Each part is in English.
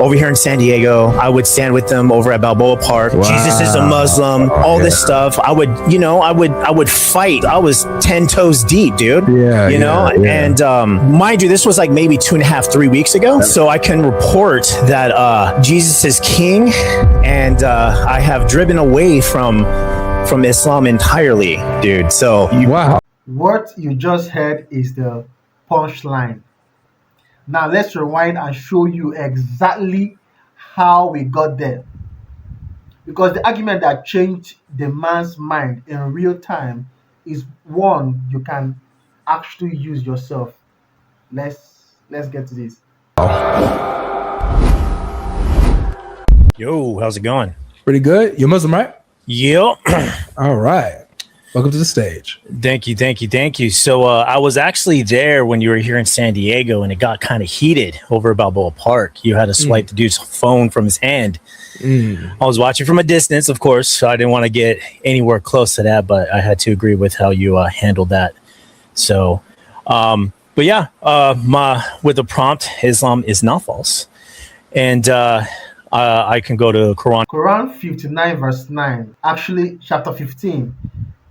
over here in San Diego. I would stand with them over at Balboa Park. Wow. Jesus is a Muslim, all this stuff. I would fight. I was 10 toes deep, dude. And mind you, this was like maybe 2.5, 3 weeks ago. So I can report that Jesus is king, and I have driven away from Islam entirely, dude. So wow. What you just heard is the punchline. Now let's rewind and show you exactly how we got there. Because the argument that changed the man's mind in real time is one you can actually use yourself. Let's get to this. Yo, how's it going? Pretty good. You're Muslim, right? Yep. All right. Welcome to the stage. Thank you. So I was actually there when you were here in San Diego, and it got kind of heated over at Balboa Park. You had to swipe the dude's phone from his hand. I was watching from a distance, of course, so I didn't want to get anywhere close to that, but I had to agree with how you handled that. So, but yeah, with the prompt, Islam is not false. And I can go to Quran. Quran 59 verse 9, actually chapter 15.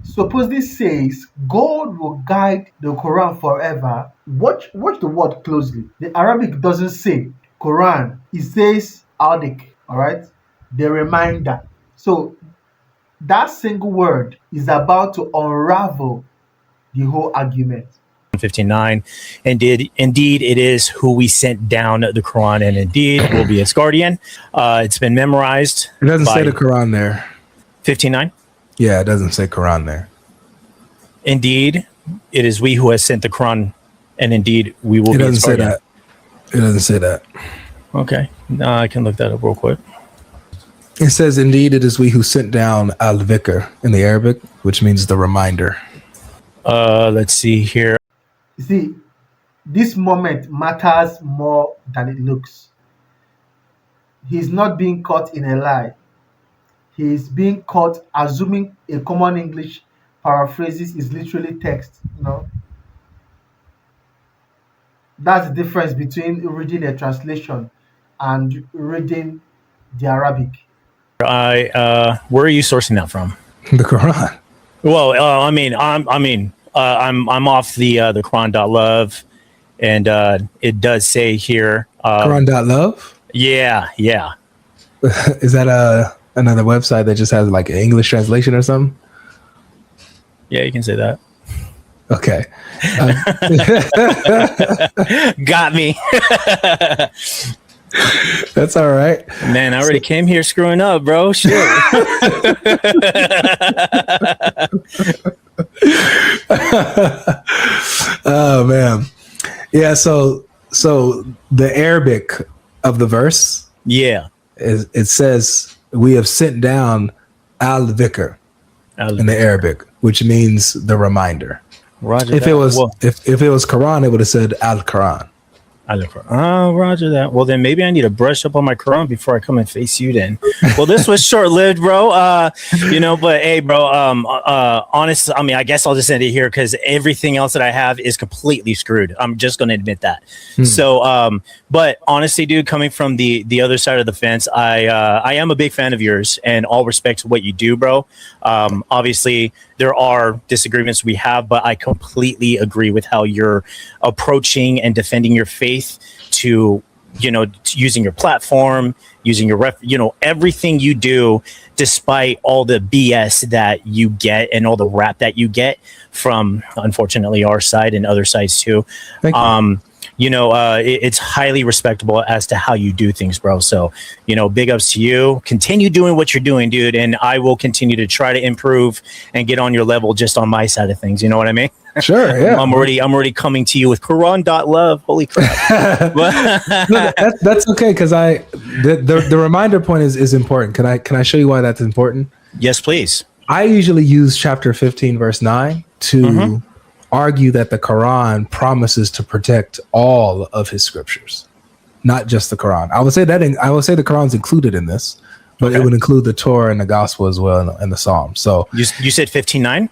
Supposedly says God will guide the Quran forever. Watch the word closely. The Arabic doesn't say Quran. It says al-dhikr, all right? The reminder. So that single word is about to unravel the whole argument. 59. Indeed, it is who we sent down the Quran, and indeed will be its guardian. It's been memorized. It doesn't say the Quran there. 59. Yeah, it doesn't say Quran there. Indeed, it is we who has sent the Quran, and indeed we will be its guardian. It doesn't say that. Okay, I can look that up real quick. It says, indeed, it is we who sent down al-dhikr in the Arabic, which means the reminder. Let's see here. You see, this moment matters more than it looks. He's not being caught in a lie. He is being caught assuming a common English paraphrases is literally text. That's the difference between reading a translation and reading the Arabic. Where are you sourcing that from? The Quran. Well, I'm off the Quran.love, and it does say here Quran.love. Yeah. Is that another website that just has like an English translation or something? Yeah, you can say that. Okay. Got me. That's all right. Man, I already came here screwing up, bro. Shit. Oh man. Yeah, so the Arabic of the verse, it says we have sent down al-dhikr in the Arabic, which means the reminder. Roger if that. it was if it was Quran, it would have said al-Quran. Oh, roger that. Well, then maybe I need to brush up on my Quran before I come and face you then. Well, this was short-lived, bro. But hey, bro, honest, I guess I'll just end it here because everything else that I have is completely screwed. I'm just going to admit that. So, but honestly, dude, coming from the other side of the fence, I am a big fan of yours, and all respect to what you do, bro. Obviously, there are disagreements we have, but I completely agree with how you're approaching and defending your faith to using your platform, using your everything you do, despite all the BS that you get and all the rap that you get from, unfortunately, our side and other sides too. Thank you. It's highly respectable as to how you do things, bro. So, big ups to you. Continue doing what you're doing, dude. And I will continue to try to improve and get on your level just on my side of things. You know what I mean? Sure. Yeah. I'm already coming to you with Quran.love. Holy crap. No, that's okay. Cause the reminder point is important. Can I show you why that's important? Yes, please. I usually use chapter 15, verse 9 to argue that the Quran promises to protect all of his scriptures, not just the Quran. I would say the Quran's included in this, but it would include the Torah and the Gospel as well and the Psalms. So you said 15:9.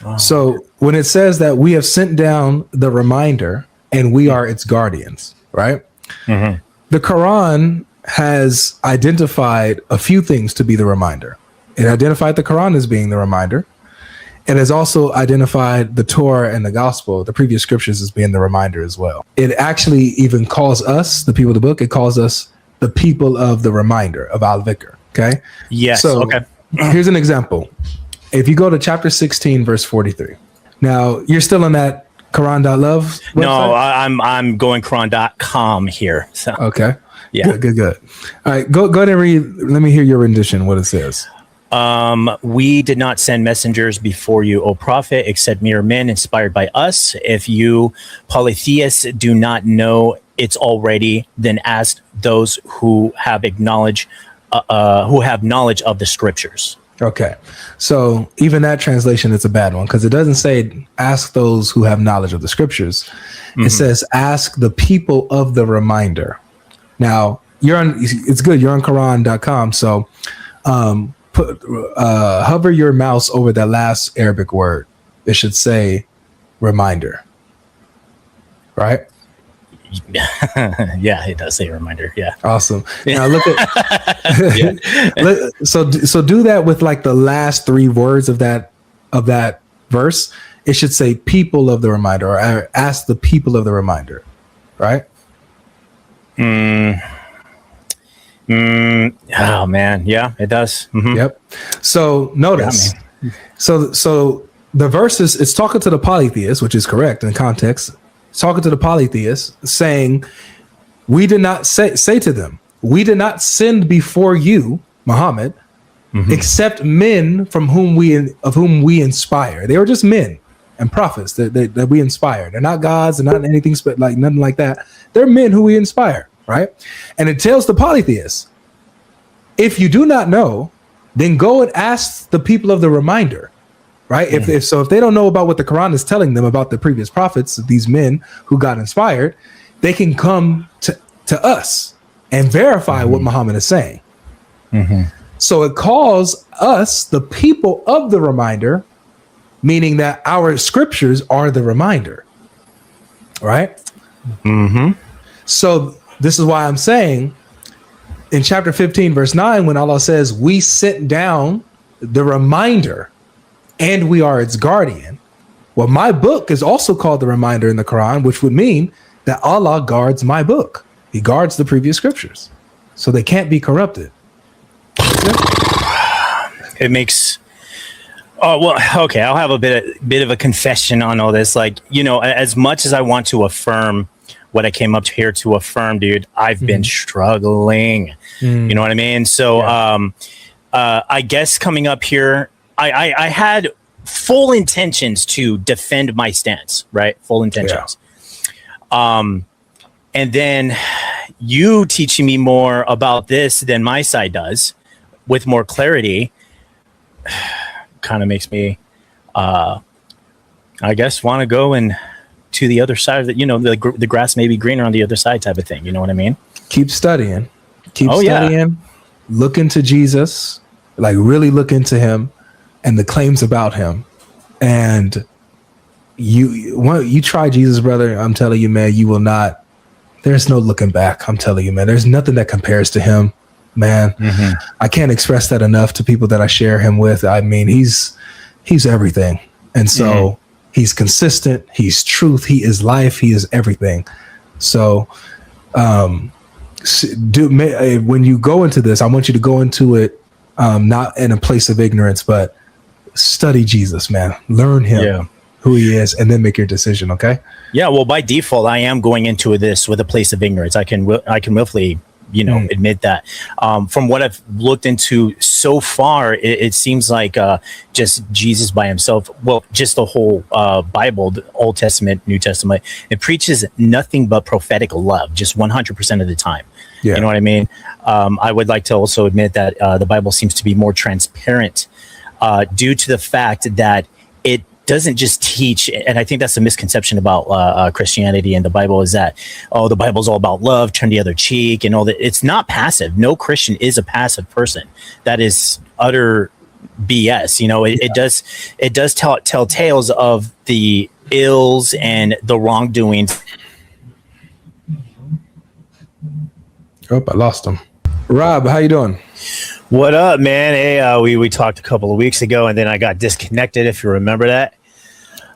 Oh. So when it says that we have sent down the reminder and we are its guardians, right? The the Quran has identified a few things to be the reminder. It identified the Quran as being the reminder. It has also identified the Torah and the Gospel, the previous scriptures, as being the reminder as well. It actually even calls us, the people of the book, it calls us the people of the reminder of al-dhikr. Okay. Yes. So okay. Here's an example. If you go to chapter 16, verse 43. Now you're still on that Quran.love website? No, I'm going Quran.com here. So Okay. yeah. Good. All right. Go ahead and read. Let me hear your rendition, what it says. We did not send messengers before you, O Prophet, except mere men inspired by us. If you polytheists do not know it's already, then ask those who have knowledge of the scriptures. Okay. So even that translation is a bad one because it doesn't say ask those who have knowledge of the scriptures. Mm-hmm. It says ask the people of the reminder. Now it's good. You're on Quran.com. So, hover your mouse over that last Arabic word. It should say reminder. Right? Yeah, it does say reminder. Yeah. Awesome. Now look at so do that with like the last three words of that verse. It should say people of the reminder or ask the people of the reminder. Right? Oh man, yeah, it does. Mm-hmm. Yep. So notice, so the verses, it's talking to the polytheist, which is correct in context. It's talking to the polytheist, saying, "We did not say to them, we did not send before you, Muhammad, except men of whom we inspire. They were just men and prophets that we inspire. They're not gods, they're not anything like nothing like that. They're men who we inspire." Right? And it tells the polytheists, if you do not know, then go and ask the people of the reminder. Right? If they don't know about what the Quran is telling them about the previous prophets, these men who got inspired, they can come to us and verify what Muhammad is saying. So it calls us the people of the reminder, meaning that our scriptures are the reminder. Right? So this is why I'm saying in chapter 15, verse 9, when Allah says, we sent down the reminder and we are its guardian. Well, my book is also called the reminder in the Quran, which would mean that Allah guards my book. He guards the previous scriptures. So they can't be corrupted. It makes... Oh, well, okay. I'll have a bit of a confession on all this. Like, as much as I want to affirm what I came up here to affirm, dude, I've been struggling. You know what I mean? So I guess coming up here, I had full intentions to defend my stance, right? Full intentions. And then you teaching me more about this than my side does with more clarity kind of makes me, I guess, want to go and to the other side of it, the grass may be greener on the other side type of thing. You know what I mean? Keep studying. Look into Jesus, like really look into him and the claims about him. And you try Jesus, brother. I'm telling you, man, you will not, there's no looking back. I'm telling you, man, there's nothing that compares to him, man. I can't express that enough to people that I share him with. I mean, he's everything. And so he's consistent. He's truth. He is life. He is everything. So, when you go into this, I want you to go into it not in a place of ignorance, but study Jesus, man. Learn him, who he is, and then make your decision. Okay. Yeah. Well, by default, I am going into this with a place of ignorance. I can willfully, admit that. From what I've looked into so far, it seems like just Jesus by himself. Well, just the whole Bible, the Old Testament, New Testament, it preaches nothing but prophetic love, just 100% of the time. Yeah. You know what I mean? I would like to also admit that the Bible seems to be more transparent due to the fact that it doesn't just teach, and I think that's a misconception about Christianity and the Bible, is that, the Bible's all about love, turn the other cheek, and all that. It's not passive. No Christian is a passive person. That is utter BS. It does tell tales of the ills and the wrongdoings Oh, I lost him. Rob, how you doing? What up, man? Hey, we talked a couple of weeks ago, and then I got disconnected. If you remember that,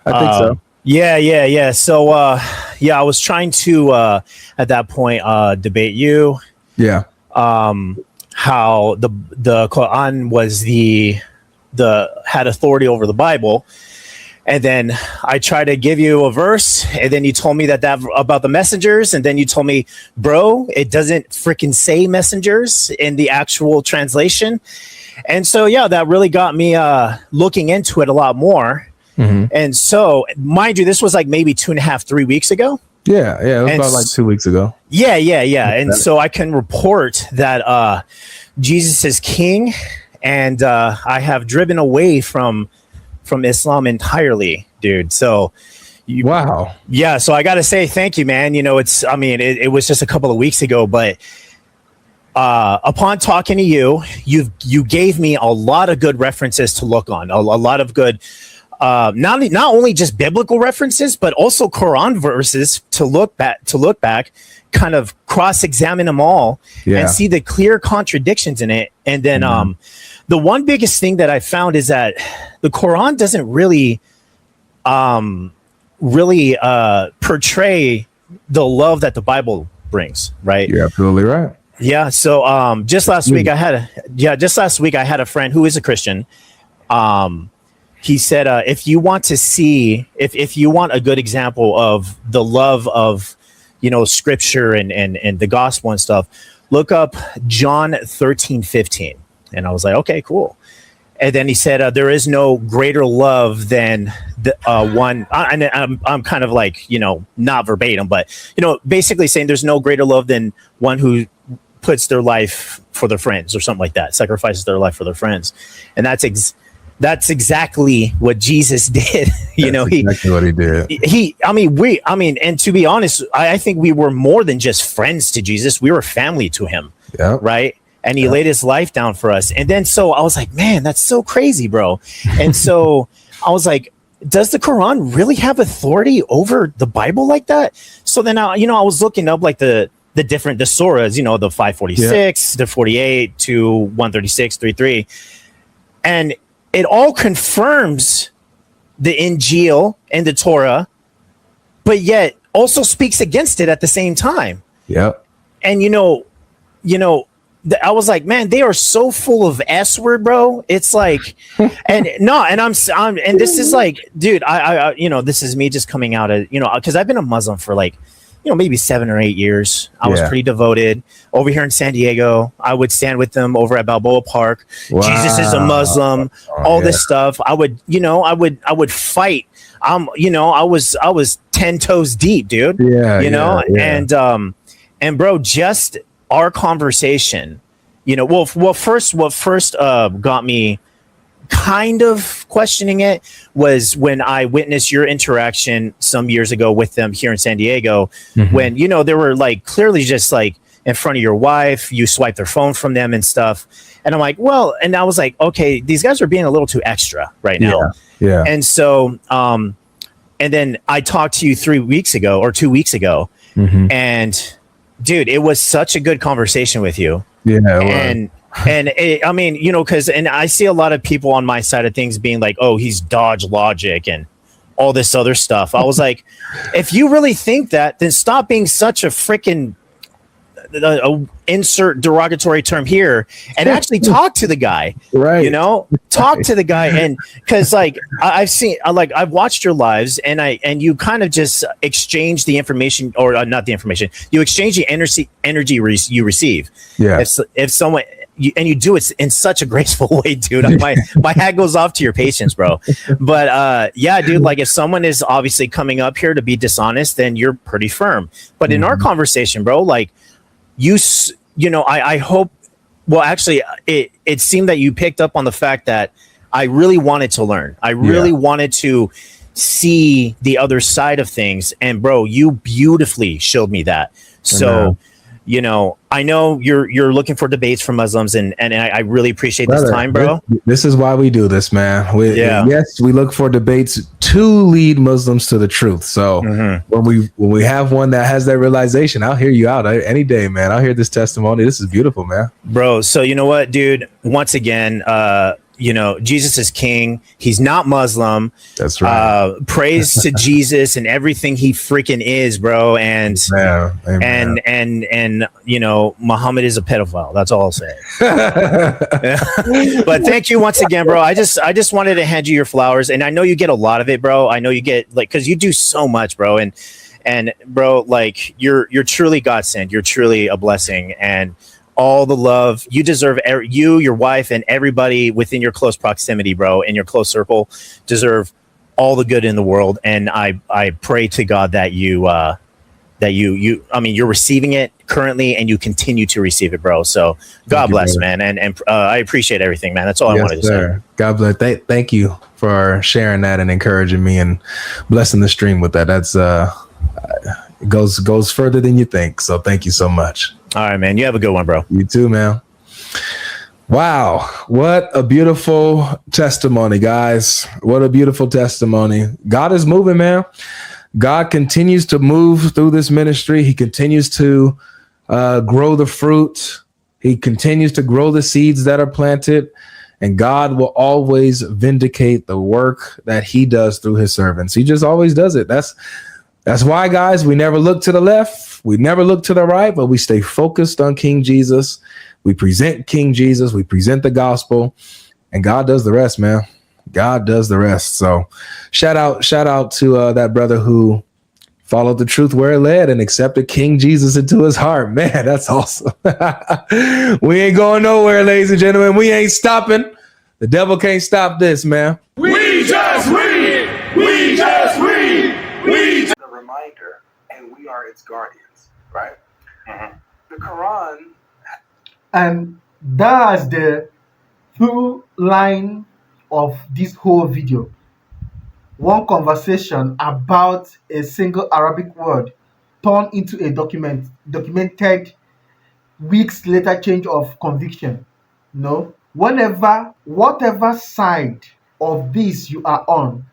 I think so. Yeah. So, I was trying to at that point debate you. Yeah. How the Quran was the had authority over the Bible. And then I tried to give you a verse, and then you told me that about the messengers, and then you told me, bro, it doesn't freaking say messengers in the actual translation. And so, yeah, that really got me looking into it a lot more. Mm-hmm. And so, mind you, this was like maybe 2.5, 3 weeks ago. Yeah, it was about like 2 weeks ago. Yeah. And so I can report that Jesus is king, and I have driven away from Islam entirely, dude. So wow. Yeah, so I got to say thank you, man. You know, it was just a couple of weeks ago, but upon talking to you gave me a lot of good references to look on, a lot of good not only just biblical references, but also Quran verses to look back, kind of cross-examine them all and see the clear contradictions in it. And then the one biggest thing that I found is that the Quran doesn't really portray the love that the Bible brings, right? You're absolutely right. Yeah. So just last week I had a friend who is a Christian. He said, if you want to see, if you want a good example of the love of, scripture and the gospel and stuff, look up John 13:15. And I was like, okay, cool. And then he said, there is no greater love than the one. I'm kind of like, not verbatim, but, basically saying there's no greater love than one who puts their life for their friends or something like that, sacrifices their life for their friends. And that's exactly what Jesus did. Exactly what he did. And to be honest, I think we were more than just friends to Jesus. We were family to him. Yeah. Right. And he laid his life down for us. And then so I was like, man, that's so crazy, bro. And so I was like, does the Quran really have authority over the Bible like that? So then I was looking up like the surahs, the 546, the 48 to 136, 33. And it all confirms the Injil and the Torah, but yet also speaks against it at the same time. Yep. And I was like, man, they are so full of S word, bro. It's like, and this is like, dude, I this is me just coming out of, because I've been a Muslim for like, maybe 7 or 8 years. I was pretty devoted over here in San Diego. I would stand with them over at Balboa Park. Wow. Jesus is a Muslim, all this stuff. I would fight. I was 10 toes deep, dude. And bro, just our conversation, what first got me kind of questioning it was when I witnessed your interaction some years ago with them here in San Diego, when, they were like clearly just like in front of your wife, you swiped their phone from them and stuff. And I'm like, well, and I was like, okay, these guys are being a little too extra right now. Yeah. And so, and then I talked to you 2 weeks ago, and dude, it was such a good conversation with you. Yeah. And because I see a lot of people on my side of things being like, oh, he's Dodge Logic and all this other stuff. I was like, if you really think that, then stop being such a freaking insert derogatory term here and actually talk to the guy. Right. Talk to the guy. And because like I've watched your lives and you kind of just exchange the information or not the information. You exchange the energy you receive. Yeah. If someone, you do it in such a graceful way, dude. My hat goes off to your patience, bro. But dude, like if someone is obviously coming up here to be dishonest, then you're pretty firm. But in our conversation, bro, like I hope. Well, actually, it seemed that you picked up on the fact that I really wanted to learn. I really wanted to see the other side of things, and bro, you beautifully showed me that. So. you know, I know you're looking for debates from Muslims, and I really appreciate this Brother, time, bro. this is why we do this, man. Yeah. Yes, we look for debates to lead Muslims to the truth. So when we have one that has that realization, I'll hear you out any day, man. I'll hear this testimony. This is beautiful, man. Bro, so you know what, dude? Once again, you know, Jesus is king. He's not Muslim. That's right. Praise to Jesus and everything he freaking is, bro. And Amen. and you know, Muhammad is a pedophile. That's all I'll say. But thank you once again, bro. I just wanted to hand you your flowers, and I know you get a lot of it, bro. I know you get like, because you do so much, bro. And bro, like you're truly God sent. You're truly a blessing, and all the love you deserve. You, your wife, and everybody within your close proximity, bro, in your close circle, deserve all the good in the world. And I pray to God that you I mean, you're receiving it currently, and you continue to receive it, bro. So God bless, man, and I appreciate everything, man. That's all I wanted to say. God bless. Thank you for sharing that and encouraging me and blessing the stream with that. That's it goes further than you think. So thank you so much. All right, man. You have a good one, bro. You too, man. Wow. What a beautiful testimony, guys. What a beautiful testimony. God is moving, man. God continues to move through this ministry. He continues to grow the fruit. He continues to grow the seeds that are planted. And God will always vindicate the work that he does through his servants. He just always does it. That's why, guys, we never look to the left. We never look to the right, but we stay focused on King Jesus. We present King Jesus. We present the gospel, and God does the rest, man. God does the rest. So shout out to that brother who followed the truth where it led and accepted King Jesus into his heart. Man, that's awesome. We ain't going nowhere, ladies and gentlemen. We ain't stopping. The devil can't stop this, man. We just read. We just read. We just... A reminder, and we are its guardians, right? The Quran. And that's the through line of this whole video. One conversation about a single Arabic word turned into a documented weeks later change of conviction. No, whatever side of this you are on,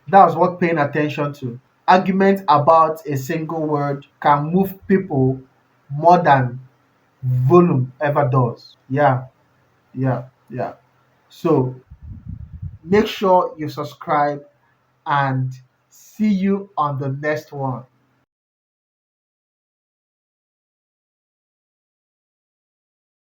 that's what paying attention to. Argument about a single word can move people more than volume ever does. Yeah. So make sure you subscribe and see you on the next one.